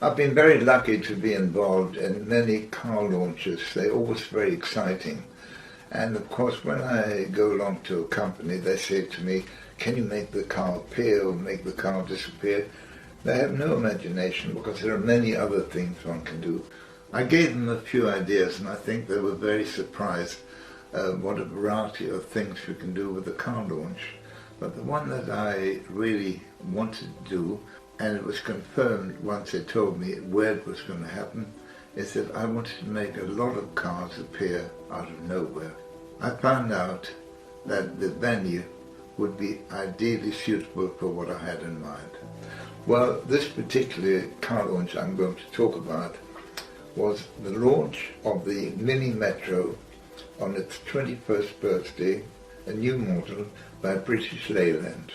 I've been very lucky to be involved in many car launches. They're always very exciting. And of course, when I go along to a company, they say to me, can you make the car appear or make the car disappear? They have no imagination because there are many other things one can do. I gave them a few ideas and I think they were very surprised what a variety of things we can do with the car launch. But the one that I really wanted to do, and it was confirmed once they told me where it was going to happen, is that I wanted to make a lot of cars appear out of nowhere. I found out that the venue would be ideally suitable for what I had in mind. Well, this particular car launch I'm going to talk about was the launch of the Mini Metro on its 21st birthday, a new model by British Leyland.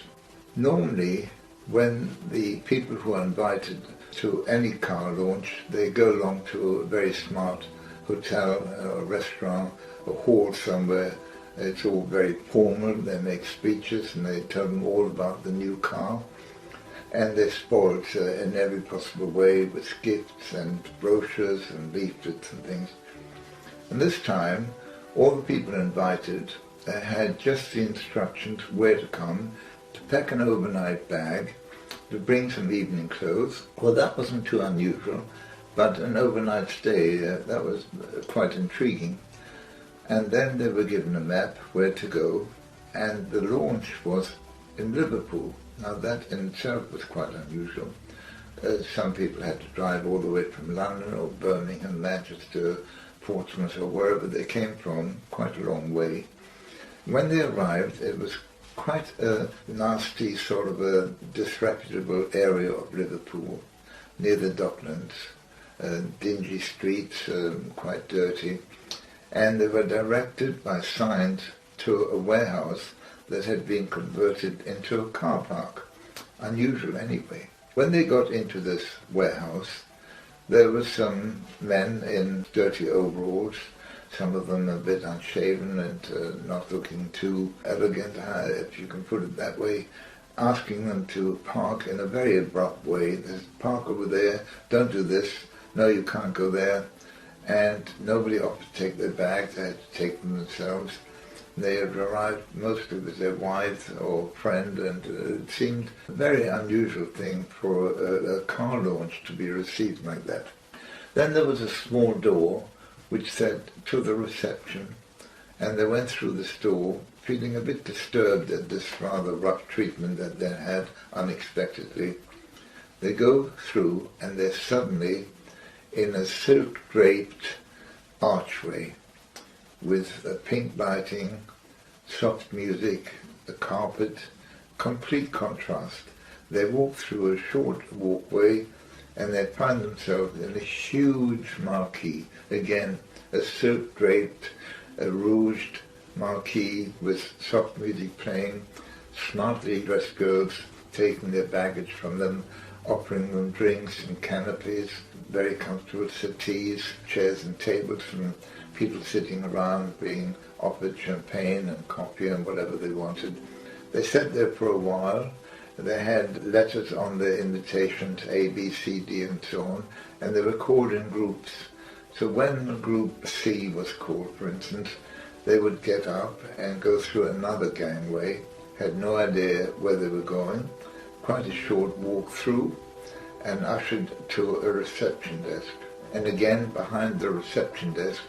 Normally, when the people who are invited to any car launch, they go along to a very smart hotel, a restaurant, a hall somewhere. It's all very formal. They make speeches and they tell them all about the new car. And they're spoiled in every possible way with gifts and brochures and leaflets and things. And this time, all the people invited had just the instructions where to come, to pack an overnight bag, to bring some evening clothes. Well, that wasn't too unusual, but an overnight stay, that was quite intriguing. And then they were given a map where to go, and the launch was in Liverpool. Now that in itself was quite unusual. Some people had to drive all the way from London or Birmingham, Manchester, Portsmouth or wherever they came from, quite a long way. When they arrived, it was quite a nasty sort of a disreputable area of Liverpool, near the Docklands, dingy streets, quite dirty, and they were directed by signs to a warehouse that had been converted into a car park. Unusual anyway. When they got into this warehouse, there were some men in dirty overalls, some of them a bit unshaven and not looking too elegant, if you can put it that way, asking them to park in a very abrupt way. There's park over there, don't do this, no you can't go there. And nobody offered to take their bags, they had to take them themselves. They had arrived mostly with their wives or friend, and it seemed a very unusual thing for a car launch to be received like that. Then there was a small door which said to the reception, and they went through this door feeling a bit disturbed at this rather rough treatment that they had unexpectedly. They go through and they're suddenly in a silk-draped archway with a pink lighting, soft music, a carpet, complete contrast. They walk through a short walkway and they find themselves in a huge marquee. Again, a silk-draped, a rouged marquee with soft music playing, smartly dressed girls taking their baggage from them, offering them drinks and canopies, very comfortable settees, chairs and tables, and people sitting around being offered champagne and coffee and whatever they wanted. They sat there for a while. They had letters on their invitations, A, B, C, D, and so on, and they were called in groups. So when group C was called, for instance, they would get up and go through another gangway, had no idea where they were going, quite a short walk through, and ushered to a reception desk. And again, behind the reception desk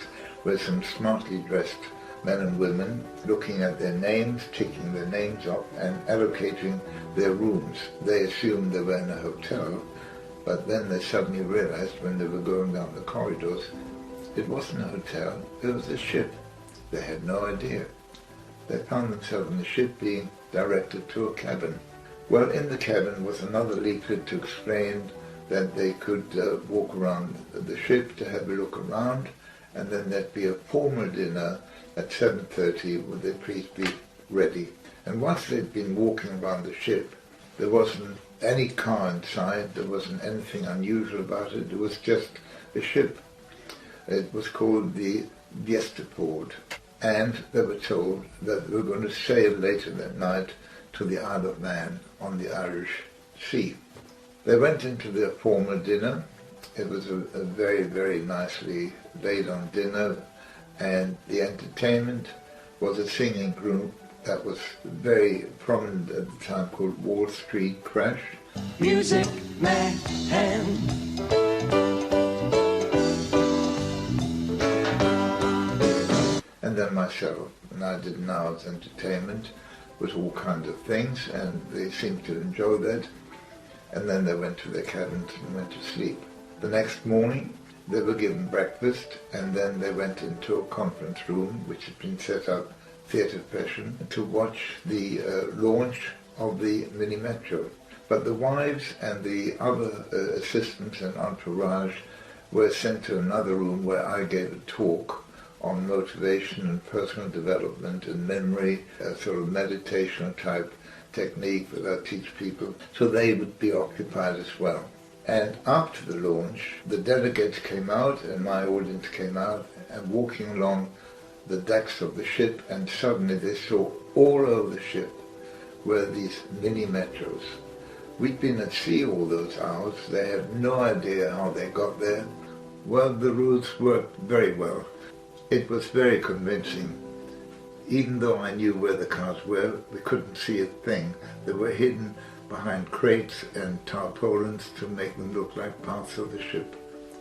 were some smartly dressed men and women looking at their names, ticking their names off, and allocating their rooms. They assumed they were in a hotel, but then they suddenly realized when they were going down the corridors, it wasn't a hotel, it was a ship. They had no idea. They found themselves in the ship being directed to a cabin. Well, in the cabin was another leaflet to explain that they could walk around the ship to have a look around, and then there'd be a formal dinner at 7:30 would they please be ready. And once they'd been walking around the ship, there wasn't any car inside, there wasn't anything unusual about it, it was just a ship. It was called the Yesterport, and they were told that they were going to sail later that night to the Isle of Man on the Irish Sea. They went into their formal dinner, It was a very, very nicely laid on dinner, and the entertainment was a singing group that was very prominent at the time called Wall Street Crash. Music Man. And then myself, and I did an hour's entertainment with all kinds of things, and they seemed to enjoy that. And then they went to their cabins and went to sleep. The next morning, they were given breakfast, and then they went into a conference room, which had been set up theatre fashion, to watch the launch of the mini metro. But the wives and the other assistants and entourage were sent to another room where I gave a talk on motivation and personal development and memory, a sort of meditation type technique that I teach people, so they would be occupied as well. And after the launch, the delegates came out and my audience came out and walking along the decks of the ship, and suddenly they saw all over the ship were these mini metros. We'd been at sea all those hours. They had no idea how they got there. Well, the routes worked very well. It was very convincing. Even though I knew where the cars were, we couldn't see a thing. They were hidden behind crates and tarpaulins to make them look like parts of the ship.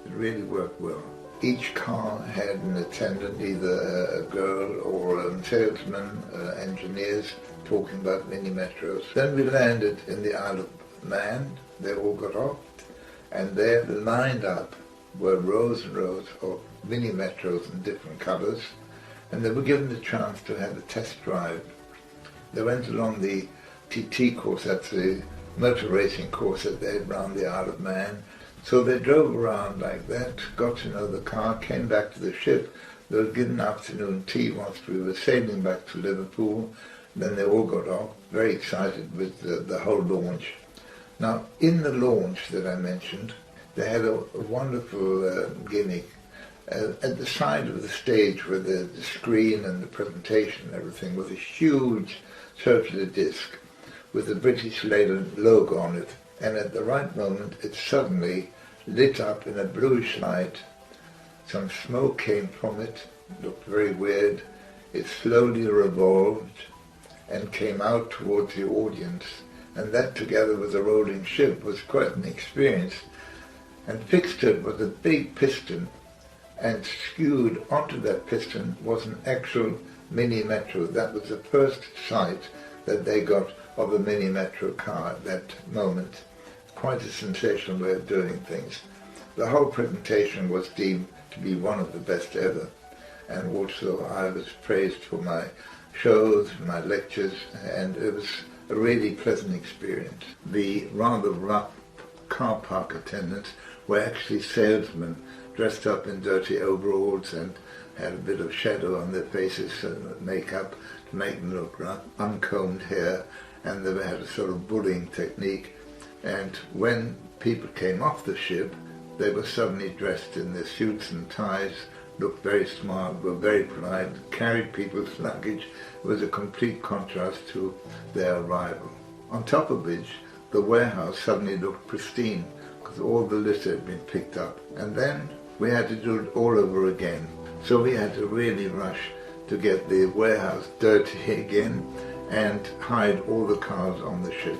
It really worked well. Each car had an attendant, either a girl or a salesman, engineers, talking about mini metros. Then we landed in the Isle of Man. They all got off, and there lined up were rows and rows of mini metros in different colours, and they were given the chance to have a test drive. They went along the TT course, that's the motor racing course that they had around the Isle of Man. So they drove around like that, got to know the car, came back to the ship. They were given afternoon tea once we were sailing back to Liverpool. Then they all got off, very excited with the whole launch. Now, in the launch that I mentioned, they had a wonderful gimmick. At the side of the stage where the screen and the presentation and everything was a huge circular disc with the British logo on it. And at the right moment, it suddenly lit up in a bluish light. Some smoke came from it, looked very weird. It slowly revolved and came out towards the audience. And that, together with the rolling ship, was quite an experience. And fixed to it was a big piston, and skewed onto that piston was an actual mini metro. That was the first sight that they got of a mini metro car at that moment. Quite a sensational way of doing things. The whole presentation was deemed to be one of the best ever, and also I was praised for my shows, my lectures, and it was a really pleasant experience. The rather rough car park attendants were actually salesmen dressed up in dirty overalls and had a bit of shadow on their faces and makeup to make them look rough, uncombed hair, and they had a sort of bullying technique. And when people came off the ship, they were suddenly dressed in their suits and ties, looked very smart, were very polite, carried people's luggage. It was a complete contrast to their arrival. On top of which, the warehouse suddenly looked pristine because all the litter had been picked up. And then we had to do it all over again. So we had to really rush to get the warehouse dirty again and hide all the cars on the ship.